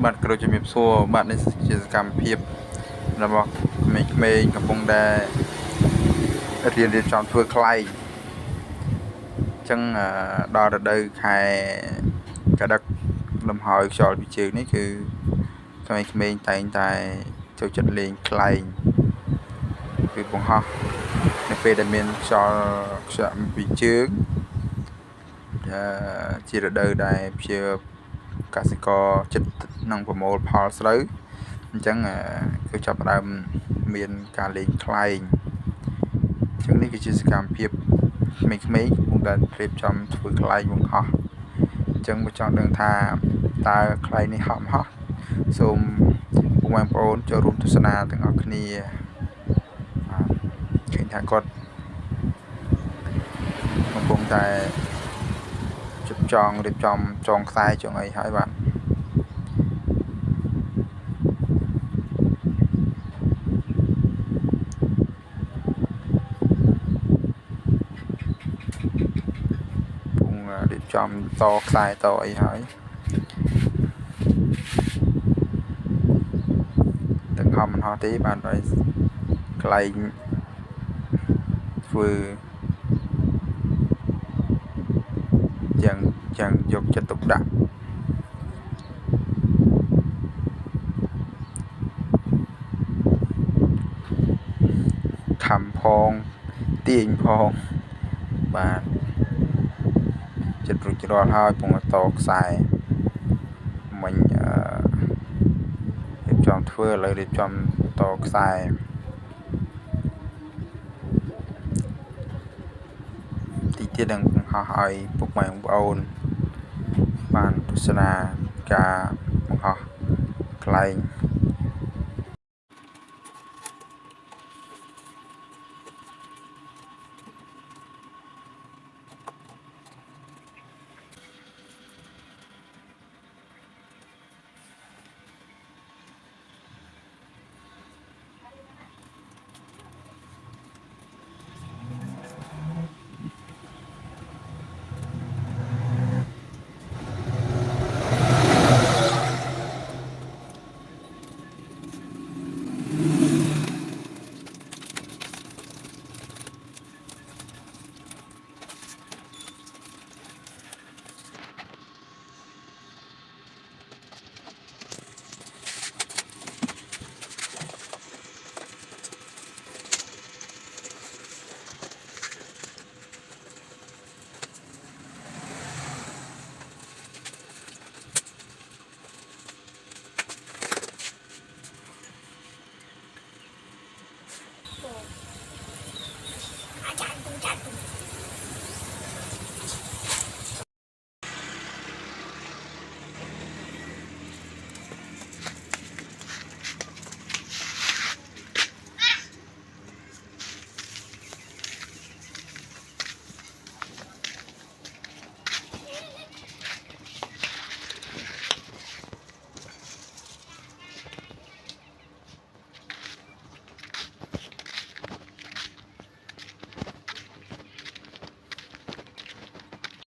បាទគ្រូជំរាបសួរបាទនេះជាសកម្មភាពរបស់ក្មេងៗកំពុងតែរៀនចំធ្វើខ្លែងអញ្ចឹងដល់រដូវខែកដឹកលំហើយខ្យល់ពីជើងនេះគឺក្មេងៗតែងតែចូលចិត្តលេងខ្លែងគឺបង្ហោះនៅពេលដែលមានខ្យល់ពីជើងជារដូវដែលជាកសិករចិត្តនឹងប្រមូលផលស្រូវអញ្ចឹងគឺចាប់ផ្ដើមមានការលេងខ្លែងអញ្ចឹងនេះគឺជាសកម្មភាពក្មេងៗកំពុងតែរៀបចំធ្វើខ្លែងបង្ហោះអញ្ចឹងបើចង់ដឹងថាតើខ្លែងនេះហោះសូមបងប្អូនចូលរួមទស្សនាទាំងអស់គ្នាឃើញថាគាត់កំពុងតែរៀបចំចងខ្សែចងអីហើយបាទរៀបចំតខ្សែតអីហើយទាំងហោះមិនហោះទេបាទហើយខ្លែងធ្វើយ៉ាងយកចិត្តទុកដាក់ខំផងទាញផងបាទចិត្តរួចរាល់ហើយពងតខ្សែមិញរៀបចំធ្វើឥឡូវរៀបចំតខ្សែទីទៀតនឹងបង្ហោះឲ្យពុកម៉ែបងប្អូនបានទស្សនាការបង្ហោះខ្លែង